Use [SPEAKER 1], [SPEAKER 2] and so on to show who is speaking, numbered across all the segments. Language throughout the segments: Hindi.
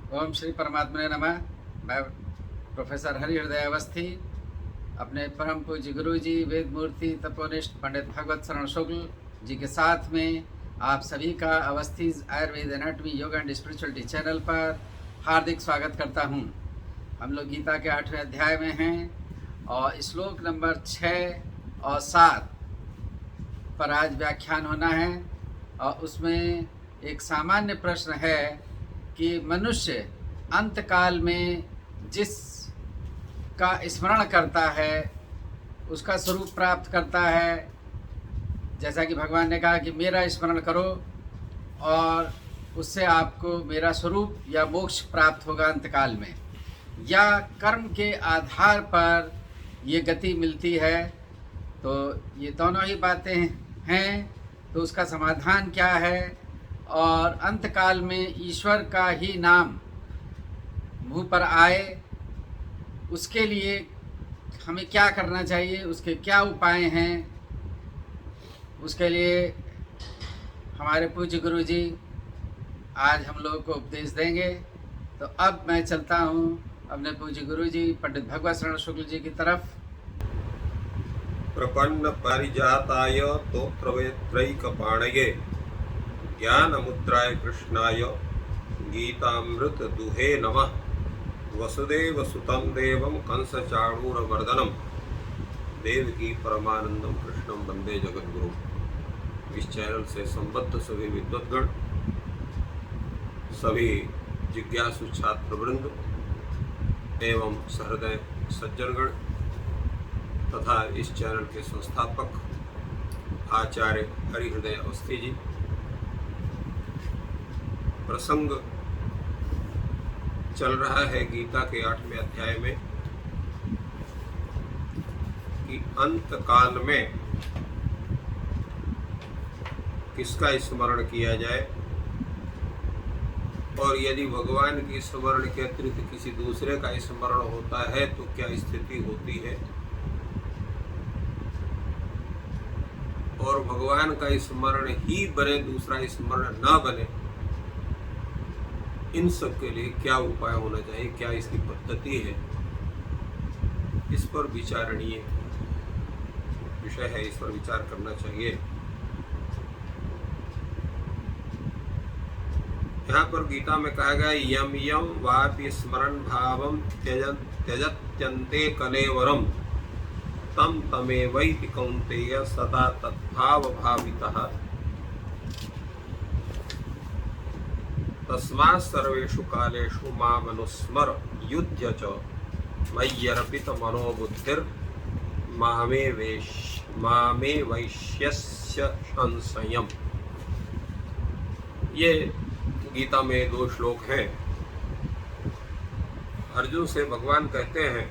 [SPEAKER 1] ओम श्री परमात्मने नमः। मैं प्रोफेसर हरिहृदय अवस्थी अपने परम पूज्य गुरु जी वेद मूर्ति तपोनिष्ठ पंडित भगवत शरण शुक्ल जी के साथ में आप सभी का Awasthi Ayurveda anatomy yoga and spirituality channel पर हार्दिक स्वागत करता हूँ। हम लोग गीता के 8वें अध्याय में हैं और श्लोक नंबर 6 और 7 पर आज व्याख्यान होना है। और उसमें एक सामान्य प्रश्न है कि मनुष्य अंतकाल में जिस का स्मरण करता है उसका स्वरूप प्राप्त करता है। जैसा कि भगवान ने कहा कि मेरा स्मरण करो और उससे आपको मेरा स्वरूप या मोक्ष प्राप्त होगा अंतकाल में, या कर्म के आधार पर ये गति मिलती है। तो ये दोनों ही बातें हैं। तो उसका समाधान क्या है और अंतकाल में ईश्वर का ही नाम मुंह पर आए उसके लिए हमें क्या करना चाहिए, उसके क्या उपाय हैं, उसके लिए हमारे पूज्य गुरु जी आज हम लोगों को उपदेश देंगे। तो अब मैं चलता हूँ अपने पूज्य गुरु जी पंडित भगवत शरण शुक्ल जी की तरफ।
[SPEAKER 2] प्रपन्न पारिजाताय तोत्रवेत्रैकपाणये ज्ञानमुद्राय कृष्णाय गीतामृत दुहे नमः। वसुदेव सुतं देवं कंसचाणूरमर्दनं देवकी परमानंदम कृष्णं वंदे जगद्गुरु। इस चैनल से संबद्ध सभी विद्वद्गण, सभी जिज्ञासु छात्रवृंद एवं सहृदय सज्जनगण तथा इस चैनल के संस्थापक आचार्य हरिहृदय अवस्थी जी, प्रसंग चल रहा है गीता के 8वें अध्याय में कि अंत काल में किसका स्मरण किया जाए और यदि भगवान के स्मरण के अतिरिक्त किसी दूसरे का स्मरण होता है तो क्या स्थिति होती है, और भगवान का स्मरण ही बने दूसरा स्मरण न बने, इन सब के लिए क्या उपाय होना चाहिए, क्या इसकी पद्धति है, इस पर विचारणीय विषय है। इस पर विचार करना चाहिए। यहाँ पर गीता में कहा गया यम यम वापि स्मरण भावम त्यजत्यन्ते कलेवरम तम तमेवैति कौन्तेय सदा तद्भाव भावितः तस्मात् सर्वेषु कालेषु मामनुस्मर युध्य च मय्यर्पित मनोबुद्धिर मामे वैश्यस्य संशयम्। ये गीता में 2 श्लोक हैं। अर्जुन से भगवान कहते हैं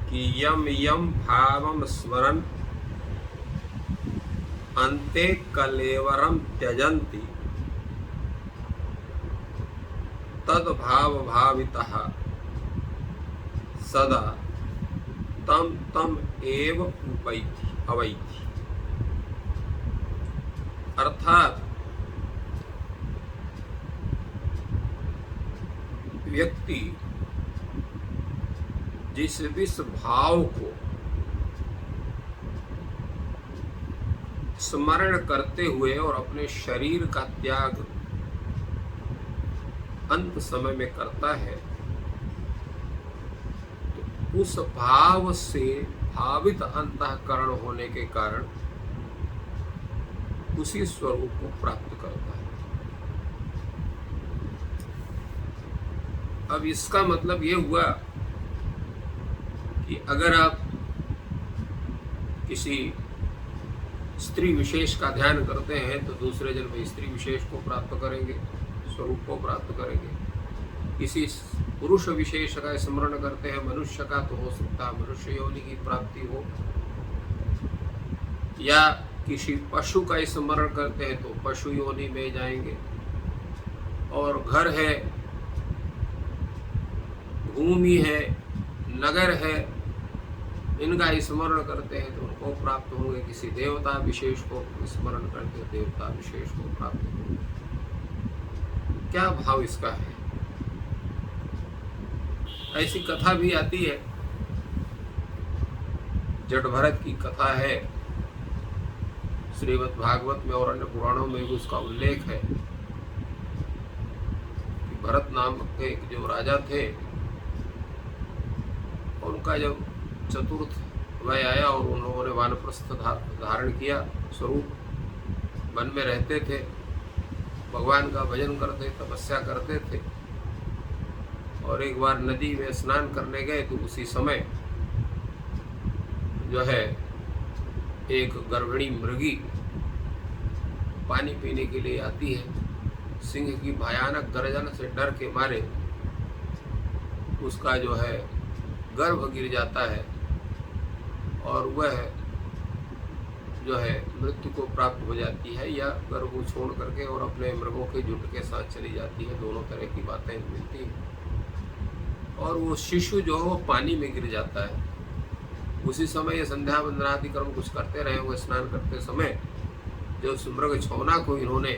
[SPEAKER 2] कि यम यम भावम स्मरन् अन्ते कलेवरम त्यजन्ति तद्भाव भावितः सदा तम तम एव अवैति। अर्थात व्यक्ति जिस भाव को स्मरण करते हुए और अपने शरीर का त्याग अंत समय में करता है, तो उस भाव से भावित अंतःकरण होने के कारण उसी स्वरूप को प्राप्त करता है। अब इसका मतलब ये हुआ कि अगर आप किसी स्त्री विशेष का ध्यान करते हैं तो दूसरे जन्म में स्त्री विशेष को प्राप्त करेंगे, स्वरूप को प्राप्त करेंगे। किसी पुरुष विशेष का स्मरण करते हैं मनुष्य का, तो हो सकता है मनुष्य योनि की प्राप्ति हो, या किसी पशु का स्मरण करते हैं तो पशु योनि में जाएंगे। और घर है, भूमि है, नगर है, इनका स्मरण करते हैं तो उनको प्राप्त होंगे। किसी देवता विशेष को स्मरण करते हैं, देवता विशेष को प्राप्त होंगे। क्या भाव इसका है। ऐसी कथा भी आती है, जट भरत की कथा है, श्रीमद् भागवत में और अन्य पुराणों में भी उसका उल्लेख है कि भरत नाम के एक जो राजा थे, उनका जब चतुर्थ वय आया और उन लोगों ने वानप्रस्थ धारण किया स्वरूप, वन में रहते थे, भगवान का भजन करते, तपस्या करते थे, और एक बार नदी में स्नान करने गए तो उसी समय जो है एक गर्भिणी मृगी पानी पीने के लिए आती है। सिंह की भयानक गर्जन से डर के मारे उसका जो है गर्भ गिर जाता है और वह जो है मृत्यु को प्राप्त हो जाती है, या गर्भ को छोड़ करके और अपने मृगों के झुंड के साथ चली जाती है। दोनों तरह की बातें मिलती हैं। और वो शिशु जो है वो पानी में गिर जाता है। उसी समय ये संध्या वंदनादि कर्म कुछ करते रहे हुए, स्नान करते समय जो उस मृग छौना को इन्होंने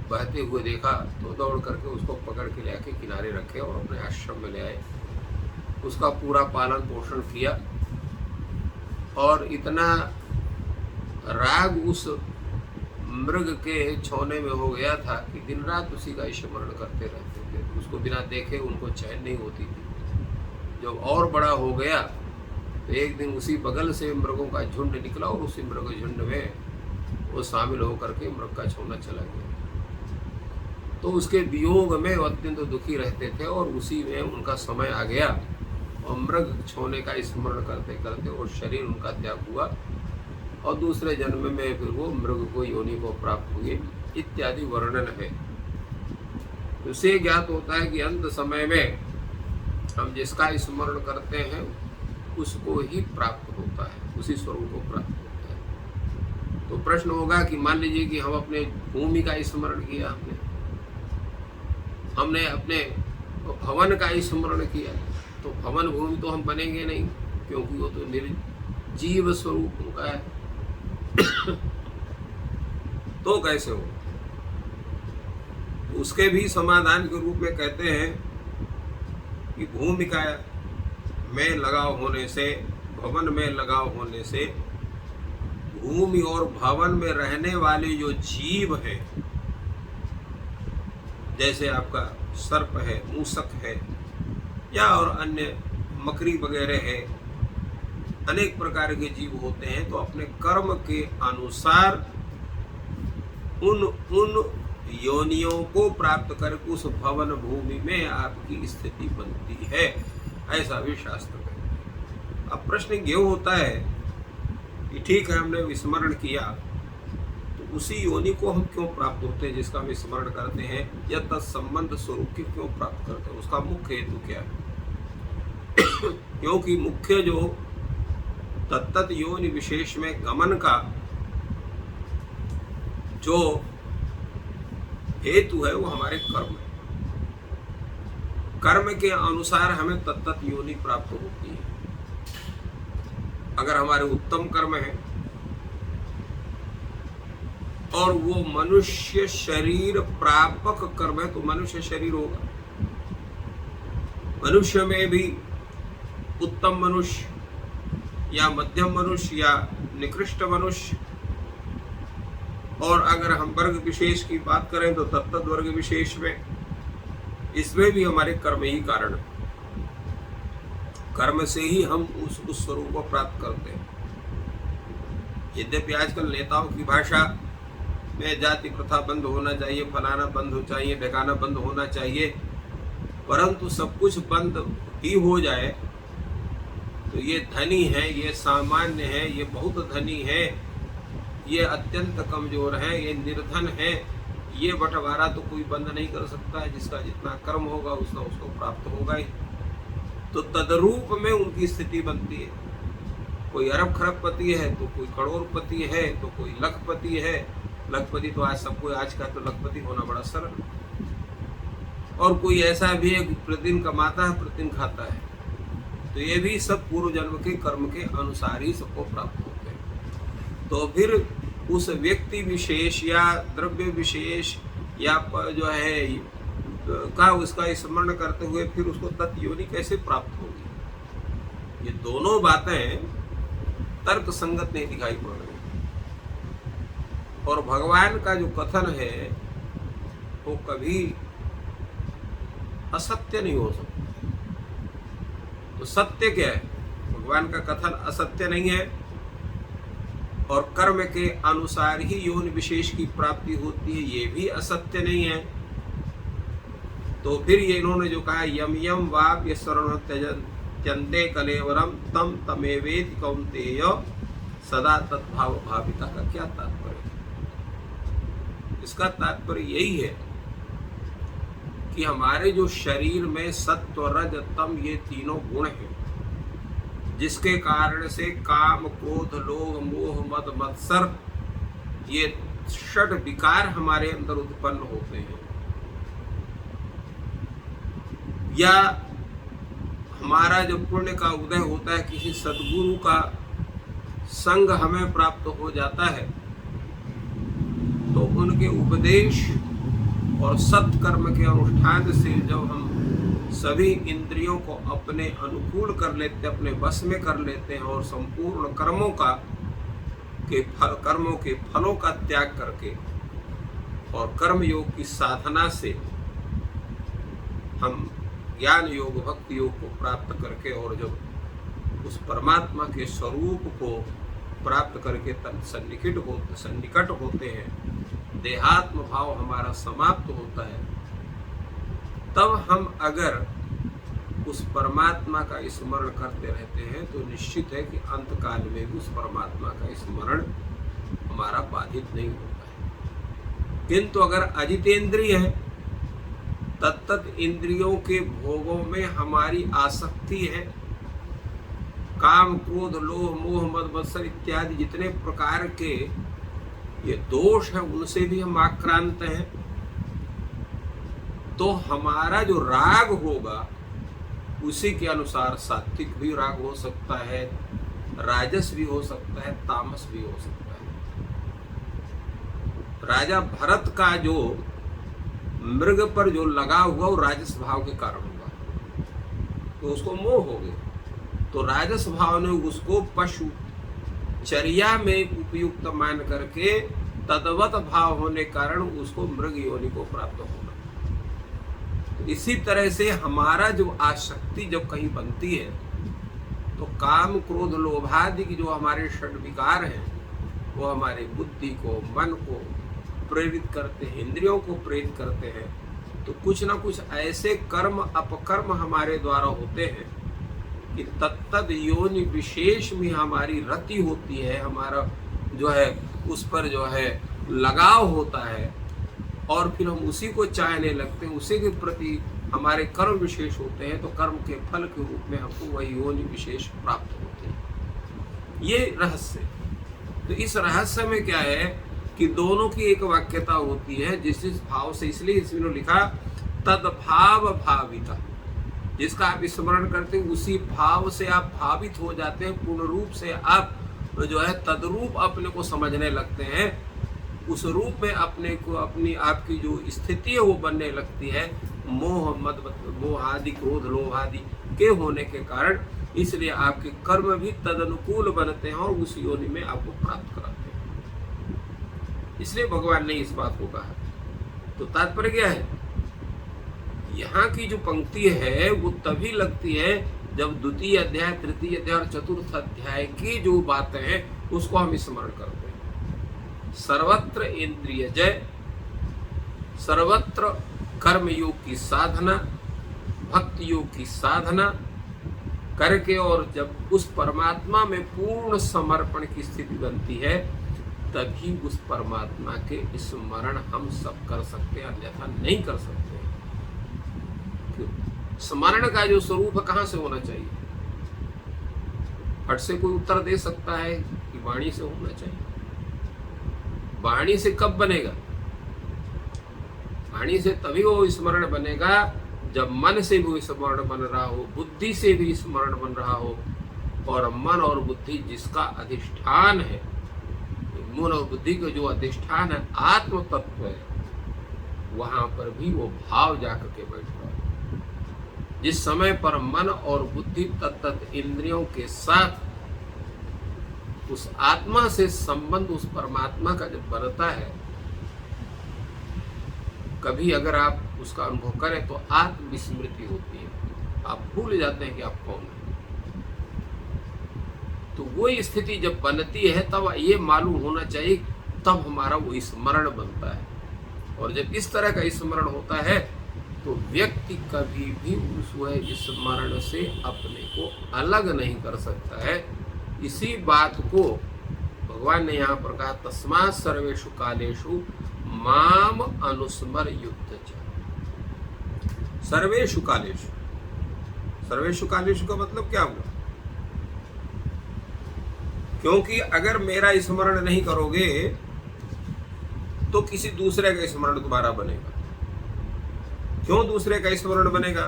[SPEAKER 2] बहते हुए देखा तो दौड़ करके उसको पकड़ के ले आके किनारे रखे और अपने आश्रम में ले आए। उसका पूरा पालन पोषण किया और इतना राग उस मृग के छौने में हो गया था कि दिन रात उसी का स्मरण करते रहते थे। उसको बिना देखे उनको चैन नहीं होती थी। जब और बड़ा हो गया तो एक दिन उसी बगल से मृगों का झुंड निकला और उसी मृग झुंड में वो शामिल होकर के मृग का छौना चला गया। तो उसके वियोग में वो अत्यंत दुखी रहते थे और उसी में उनका समय आ गया और मृग छोने का स्मरण करते करते और शरीर उनका त्याग हुआ और दूसरे जन्म में फिर वो मृग को योनि को प्राप्त हुए इत्यादि वर्णन है। उससे ज्ञात होता है कि अंत समय में हम जिसका स्मरण करते हैं उसको ही प्राप्त होता है, उसी स्वरूप को प्राप्त होता है। तो प्रश्न होगा कि मान लीजिए कि हम अपने भूमि का स्मरण किया, हमने अपने भवन का स्मरण किया, तो भवन भूमि तो हम बनेंगे नहीं, क्योंकि वो तो निर्जीव स्वरूप उनका है। तो कैसे हो? उसके भी समाधान के रूप में कहते हैं कि भूमि का में लगाव होने से, भवन में लगाव होने से, भूमि और भवन में रहने वाले जो जीव है, जैसे आपका सर्प है, मूसक है, या और अन्य मकड़ी वगैरह है, अनेक प्रकार के जीव होते हैं, तो अपने कर्म के अनुसार उन योनियों को प्राप्त करके उस भवन भूमि में आपकी स्थिति बनती है, ऐसा भी शास्त्र में। अब प्रश्न ये होता है कि ठीक है, हमने विस्मरण किया, तो उसी योनि को हम क्यों प्राप्त होते हैं जिसका हम स्मरण करते हैं, या तत्संबंध स्वरूप के क्यों प्राप्त करते हैं? उसका मुख्य हेतु क्या है? क्योंकि मुख्य जो तत्त योनि विशेष में गमन का जो हेतु है वो हमारे कर्म है। कर्म के अनुसार हमें तत्त योनि प्राप्त होती है। अगर हमारे उत्तम कर्म है और वो मनुष्य शरीर प्रापक कर्म है, तो मनुष्य शरीर होगा। मनुष्य में भी उत्तम मनुष्य या मध्यम मनुष्य या निकृष्ट मनुष्य, और अगर हम वर्ग विशेष की बात करें तो तत्त वर्ग विशेष में, इसमें भी हमारे कर्म ही कारण है। कर्म से ही हम उस स्वरूप को प्राप्त करते हैं। यद्यपि आजकल नेताओं की भाषा में जाति प्रथा बंद होना चाहिए, फलाना बंद हो चाहिए, ढकाना बंद होना चाहिए, परंतु सब कुछ बंद ही हो जाए तो ये धनी है, ये सामान्य है, ये बहुत धनी है, ये अत्यंत कमजोर है, ये निर्धन है, ये बंटवारा तो कोई बंद नहीं कर सकता है। जिसका जितना कर्म होगा उसका उसको प्राप्त होगा ही। तो तदरूप में उनकी स्थिति बनती है। कोई अरब खरबपति है तो कोई करोड़पति है तो कोई लखपति है। लखपति तो आज सबको, आज का तो लखपति होना बड़ा सरल। और कोई ऐसा भी है प्रतिदिन कमाता है, प्रतिदिन खाता है। तो ये भी सब पूर्व जन्म के कर्म के अनुसार ही सबको प्राप्त होते हैं। तो फिर उस व्यक्ति विशेष या द्रव्य विशेष या जो है का उसका स्मरण करते हुए फिर उसको तत् योनि कैसे प्राप्त होगी? ये दोनों बातें तर्क संगत नहीं दिखाई पड़ रही। और भगवान का जो कथन है वो कभी असत्य नहीं हो सकता। तो सत्य क्या है? भगवान का कथन असत्य नहीं है, और कर्म के अनुसार ही योनि विशेष की प्राप्ति होती है, ये भी असत्य नहीं है। तो फिर ये इन्होंने जो कहा यम यम वाप्य शरण त्यजन्ते कलेवरम तम तमेवेति कौन्तेय सदा तद्भाव भाविता का क्या तात्पर्य? इसका तात्पर्य यही है कि हमारे जो शरीर में सत्व रज तम ये तीनों गुण हैं, जिसके कारण से काम क्रोध लोभ मोह मद मत्सर ये षट विकार हमारे अंदर उत्पन्न होते हैं, या हमारा जो पुण्य का उदय होता है, किसी सद्गुरु का संग हमें प्राप्त हो जाता है, तो उनके उपदेश और सत्कर्म के अनुष्ठान से जब हम सभी इंद्रियों को अपने अनुकूल कर लेते, अपने वश में कर लेते हैं, और संपूर्ण कर्मों के फलों का त्याग करके और कर्म योग की साधना से हम ज्ञान योग भक्ति योग को प्राप्त करके, और जब उस परमात्मा के स्वरूप को प्राप्त करके सन्निकट होते हैं, देहात्म भाव हमारा समाप्त होता है, तब हम अगर उस परमात्मा का स्मरण करते रहते हैं तो निश्चित है कि अंतकाल में भी उस परमात्मा का स्मरण हमारा बाधित नहीं होता है। किंतु अगर अजितेंद्रिय है, तत्त इंद्रियों के भोगों में हमारी आसक्ति है, काम क्रोध लोभ मोह मद मत्सर इत्यादि जितने प्रकार के ये दोष है उनसे भी हम आक्रांत हैं, तो हमारा जो राग होगा उसी के अनुसार सात्विक भी राग हो सकता है, राजस भी हो सकता है, तामस भी हो सकता है। राजा भरत का जो मृग पर जो लगा हुआ वो राजस भाव के कारण हुआ, तो उसको मोह हो गया, तो राजस भाव ने उसको पशु चर्या में उपयुक्त मान करके तद्वत भाव होने कारण उसको मृग योनि को प्राप्त होना। तो इसी तरह से हमारा जो आसक्ति जब कहीं बनती है, तो काम क्रोध लोभादि की जो हमारे षड विकार हैं वो हमारे बुद्धि को मन को प्रेरित करते हैं, इंद्रियों को प्रेरित करते हैं। तो कुछ ना कुछ ऐसे कर्म अपकर्म हमारे द्वारा होते हैं कि तत्तद योनि विशेष में हमारी रति होती है, हमारा जो है उस पर जो है लगाव होता है, और फिर हम उसी को चाहने लगते हैं, उसी के प्रति हमारे कर्म विशेष होते हैं, तो कर्म के फल के रूप में हमको वही योनि विशेष प्राप्त होते हैं। ये रहस्य। तो इस रहस्य में क्या है कि दोनों की एक वाक्यता होती है, जिस भाव से, इसलिए इसमें लिखा तद्भाव भाविता, जिसका आप स्मरण करते हैं उसी भाव से आप भावित हो जाते हैं, पूर्ण रूप से आप जो है तद्रूप अपने को समझने लगते हैं, उस रूप में अपने को अपनी आपकी जो स्थिति है वो बनने लगती है, मोह मद मोह आदि क्रोध लोभ आदि के होने के कारण। इसलिए आपके कर्म भी तदनुकूल बनते हैं और उस योनि में आपको प्राप्त कराते हैं। इसलिए भगवान ने इस बात को कहा। तो तात्पर्य क्या है, यहाँ की जो पंक्ति है वो तभी लगती है जब द्वितीय अध्याय तृतीय अध्याय और चतुर्थ अध्याय की जो बातें हैं उसको हम स्मरण करते हैं। सर्वत्र इंद्रिय जय, सर्वत्र कर्म योग की साधना, भक्ति योग की साधना करके, और जब उस परमात्मा में पूर्ण समर्पण की स्थिति बनती है, तभी उस परमात्मा के स्मरण हम सब कर सकते हैं, अन्यथा नहीं कर सकते। स्मरण का जो स्वरूप कहाँ से होना चाहिए? फट से कोई उत्तर दे सकता है कि वाणी से होना चाहिए। वाणी से कब बनेगा? वाणी से तभी वो स्मरण बनेगा जब मन से भी स्मरण बन रहा हो, बुद्धि से भी स्मरण बन रहा हो, और मन और बुद्धि जिसका अधिष्ठान है, मन और बुद्धि का जो अधिष्ठान है आत्म तत्व है, वहां पर भी वो भाव जाकर के बैठ रहा है। जिस समय पर मन और बुद्धि तत्त इंद्रियों के साथ उस आत्मा से संबंध उस परमात्मा का जब बनता है, कभी अगर आप उसका अनुभव करें तो आत्मविस्मृति होती है, आप भूल जाते हैं कि आप कौन हैं। तो वो स्थिति जब बनती है तब ये मालूम होना चाहिए, तब हमारा वो स्मरण बनता है। और जब इस तरह का स्मरण होता है तो व्यक्ति कभी भी उस स्मरण से अपने को अलग नहीं कर सकता है। इसी बात को भगवान ने यहाँ पर कहा, तस्मात् सर्वेषु कालेषु माम अनुस्मर युद्ध च। सर्वेषु कालेषु, सर्वेषु कालेषु का मतलब क्या हुआ? क्योंकि अगर मेरा स्मरण नहीं करोगे तो किसी दूसरे का स्मरण दोबारा बनेगा। क्यों दूसरे का स्मरण बनेगा?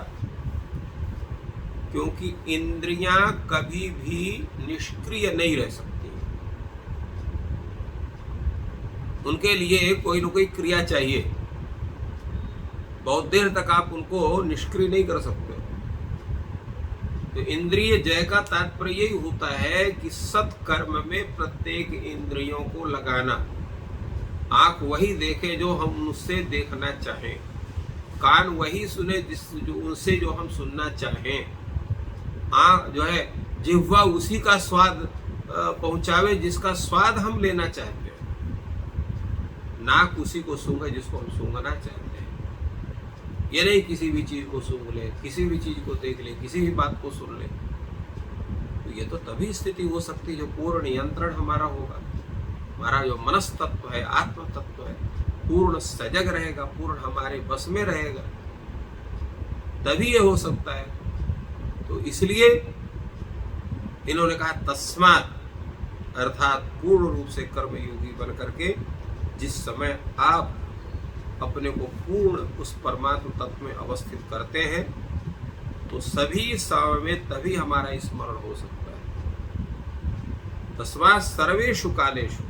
[SPEAKER 2] क्योंकि इंद्रियां कभी भी निष्क्रिय नहीं रह सकती, उनके लिए कोई न कोई क्रिया चाहिए। बहुत देर तक आप उनको निष्क्रिय नहीं कर सकते। तो इंद्रिय जय का तात्पर्य यही होता है कि सत्कर्म में प्रत्येक इंद्रियों को लगाना। आंख वही देखे जो हम उससे देखना चाहें, कान वही सुने जो उनसे जो हम सुनना चाहें, जो है जिह्वा उसी का स्वाद पहुंचावे जिसका स्वाद हम लेना चाहते हैं, नाक उसी को सूंघे जिसको हम सूंघना चाहते हैं। ये नहीं किसी भी चीज को सूंघ ले, किसी भी चीज को देख ले, किसी भी बात को सुन ले। तो ये तो तभी स्थिति हो सकती है जो पूर्ण नियंत्रण हमारा होगा, हमारा जो मनस तत्व है, आत्म तत्व है, पूर्ण सजग रहेगा, पूर्ण हमारे बस में रहेगा, तभी ये हो सकता है। तो इसलिए इन्होंने कहा तस्मात्, अर्थात पूर्ण रूप से कर्मयोगी बन करके जिस समय आप अपने को पूर्ण उस परमात्म तत्व में अवस्थित करते हैं तो सभी समय में तभी हमारा स्मरण हो सकता है। तस्मात् सर्वेषु कालेषु,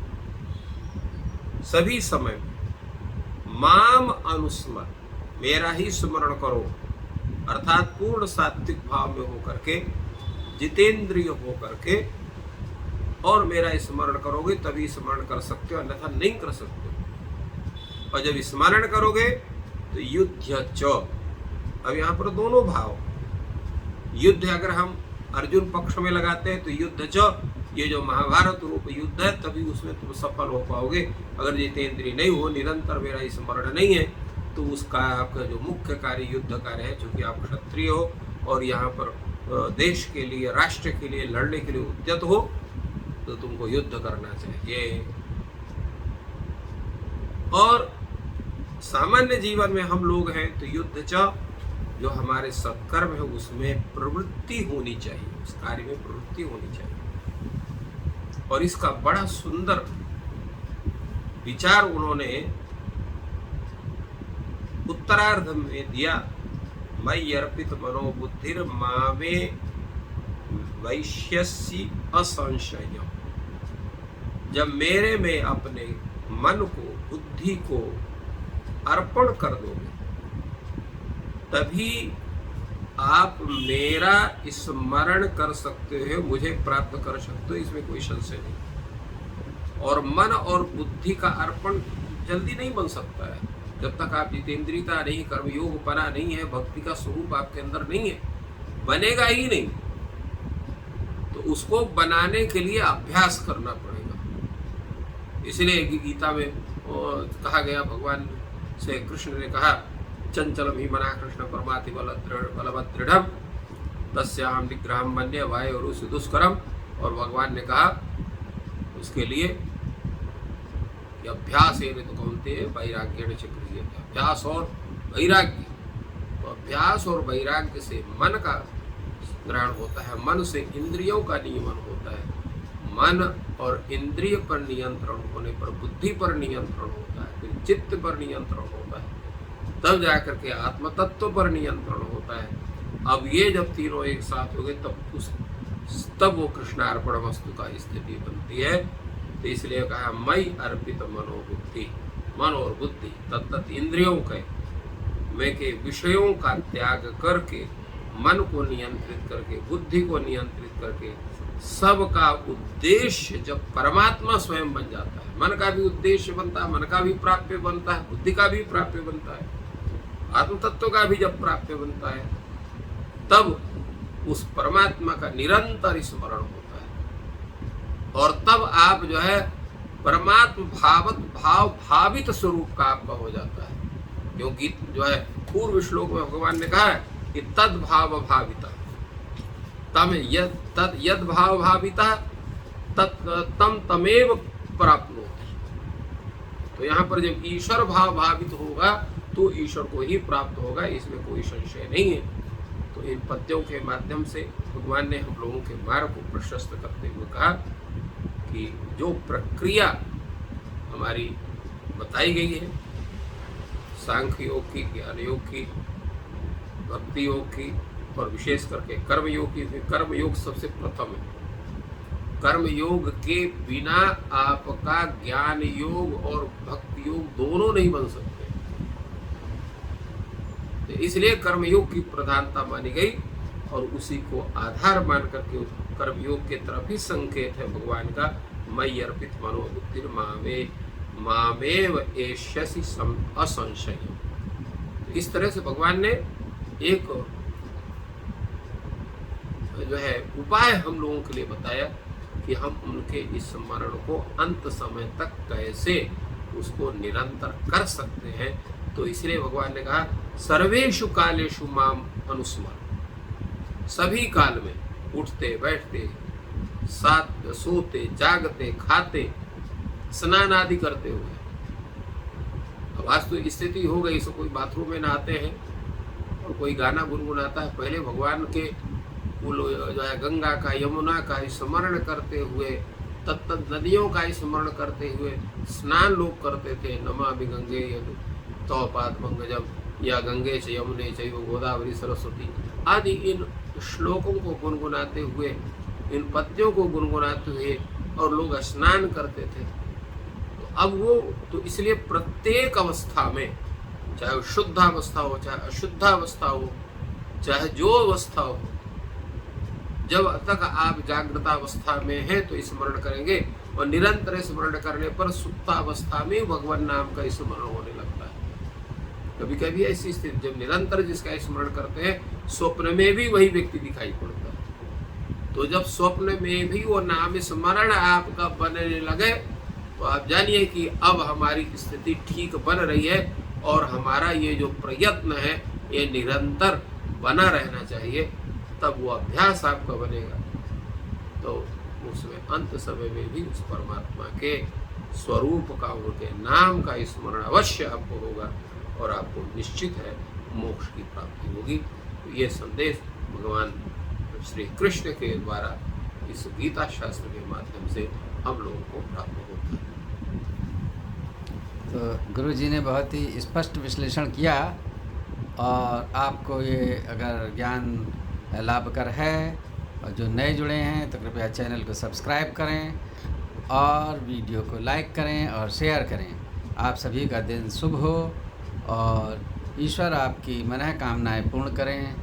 [SPEAKER 2] सभी समय में माम अनुस्मर, मेरा ही स्मरण करो, अर्थात पूर्ण सात्विक भाव में होकर के, जितेंद्रिय होकर के, और मेरा स्मरण करोगे तभी स्मरण कर सकते हो, अन्यथा नहीं कर सकते। और जब स्मरण करोगे तो युद्ध च, अब यहाँ पर दोनों भाव, युद्ध अगर हम अर्जुन पक्ष में लगाते हैं तो युद्ध च, ये जो महाभारत रूप युद्ध है, तभी उसमें तुम सफल हो पाओगे। अगर जितेंद्रिय नहीं हो, निरंतर मेरा स्मरण नहीं है, तो उसका आपका जो मुख्य कार्य युद्ध कार्य है, चूंकि आप क्षत्रिय हो और यहाँ पर देश के लिए, राष्ट्र के लिए लड़ने के लिए उद्यत हो, तो तुमको युद्ध करना चाहिए। और सामान्य जीवन में हम लोग हैं तो युद्ध च, जो हमारे सत्कर्म है उसमें प्रवृत्ति होनी चाहिए, उस कार्य में प्रवृत्ति होनी चाहिए। और इसका बड़ा सुंदर विचार उन्होंने उत्तरार्ध में दिया, मयि अर्पित मनोबुद्धिर मामे वैश्यसि असंशयम्। जब मेरे में अपने मन को, बुद्धि को अर्पण कर दोगे तभी आप मेरा स्मरण कर सकते हो, मुझे प्राप्त कर सकते हो, इसमें कोई संशय नहीं। और मन और बुद्धि का अर्पण जल्दी नहीं बन सकता है जब तक आप जितेंद्रियता नहीं, कर्मयोग पना नहीं है, भक्ति का स्वरूप आपके अंदर नहीं है, बनेगा ही नहीं। तो उसको बनाने के लिए अभ्यास करना पड़ेगा। इसलिए गीता में कहा गया, भगवान से कृष्ण ने कहा, चंचलम ही मना कृष्ण परमाति बलवदृढ़ तस्याहं निग्रहं मन्ये वायोरुषि दुष्करम। और भगवान ने कहा उसके लिए कि अभ्यास तो कौन्तेय वैराग्येण च क्रियते, अभ्यास और वैराग्य। तो अभ्यास और वैराग्य से मन का ग्रहण होता है, मन से इंद्रियों का नियमन होता है, मन और इंद्रिय पर नियंत्रण होने पर बुद्धि पर नियंत्रण होता है, फिर चित्त पर नियंत्रण होता है, तब जाकर के आत्म तत्व पर नियंत्रण होता है। अब ये जब तीनों एक साथ हो गए तब वो कृष्णार्पण वस्तु का स्थिति बनती है। तो इसलिए कहा मयि अर्पित मनोबुद्धि, मन और बुद्धि तत्त इंद्रियों के में के विषयों का त्याग करके, मन को नियंत्रित करके, बुद्धि को नियंत्रित करके, सबका उद्देश्य जब परमात्मा स्वयं बन जाता है, मन का भी उद्देश्य बनता है, मन का भी प्राप्य बनता है, बुद्धि का भी प्राप्य बनता है, आत्म तत्व का भी जब प्राप्य बनता है, तब उस परमात्मा का निरंतर स्मरण होता है। और तब आप जो है परमात्म भावित स्वरूप का आपका हो जाता है। क्योंकि जो है पूर्व श्लोक में भगवान ने कहा है कि तद भाव भाविता तम यद भाव भाविता तम तमेव प्राप्नोति। तो यहाँ पर जब ईश्वर भाव भावित होगा तो ईश्वर को ही प्राप्त होगा, इसमें कोई संशय नहीं है। तो इन पद्यों के माध्यम से भगवान ने हम लोगों के मार्ग को प्रशस्त करते हुए कहा कि जो प्रक्रिया हमारी बताई गई है, सांख्य योग की, ज्ञान योग की, भक्ति योग की और विशेष करके कर्म योग की। कर्म योग सबसे प्रथम है। कर्म योग के बिना आपका ज्ञान योग और भक्ति योग दोनों नहीं बन सकते। तो इसलिए कर्म योग की प्रधानता मानी गई और उसी को आधार मान करके कर्म योग के तरफ ही संकेत है भगवान का, मयि अर्पित मनोबुद्धिर मामेव एष्यसि असंशय। तो इस तरह से भगवान ने एक जो है उपाय हम लोगों के लिए बताया कि हम उनके इस स्मरण को अंत समय तक कैसे उसको निरंतर कर सकते हैं। तो इसलिए भगवान ने कहा सर्वेषु कालेषु माम अनुस्मर। सभी काल में उठते बैठते, साथ सोते जागते खाते स्नान आदि करते हुए। अब आज तो स्थिति हो गई, कोई बाथरूम में नहाते हैं और कोई गाना गुनगुनाता है। पहले भगवान के जो है गंगा का, यमुना का स्मरण करते हुए, तत्त नदियों का स्मरण करते हुए स्नान लोग करते थे। नमामि गंगे तव पादपंकजम या गंगे च यमुने चैव गोदावरी सरस्वती आदि इन श्लोकों को गुनगुनाते हुए, इन पद्यों को गुनगुनाते हुए और लोग स्नान करते थे। तो अब वो तो इसलिए प्रत्येक अवस्था में, चाहे शुद्ध अवस्था हो चाहे अशुद्ध अवस्था हो, चाहे जो अवस्था हो, जब तक आप जागृत अवस्था में हैं तो स्मरण करेंगे और निरंतर स्मरण करने पर सुप्तावस्था में भगवान नाम का स्मरण होने लगता है। कभी कभी ऐसी स्थिति जब निरंतर जिसका स्मरण करते हैं स्वप्न में भी वही व्यक्ति दिखाई पड़ता है। तो जब स्वप्न में भी वो नाम स्मरण आपका बनने लगे तो आप जानिए कि अब हमारी स्थिति ठीक बन रही है और हमारा ये जो प्रयत्न है ये निरंतर बना रहना चाहिए। तब वो अभ्यास आपका बनेगा तो उसमें अंत समय में भी उस परमात्मा के स्वरूप का, उनके नाम का स्मरण अवश्य आपको होगा और आपको निश्चित है मोक्ष की प्राप्ति होगी। तो ये संदेश भगवान श्री कृष्ण के द्वारा इस गीता शास्त्र के माध्यम से हम लोगों को प्राप्त होता है।
[SPEAKER 1] तो गुरु जी ने बहुत ही स्पष्ट विश्लेषण किया और आपको ये अगर ज्ञान लाभकर है और जो नए जुड़े हैं तो कृपया चैनल को सब्सक्राइब करें और वीडियो को लाइक करें और शेयर करें। आप सभी का दिन शुभ हो और ईश्वर आपकी मनोकामनाएं पूर्ण करें।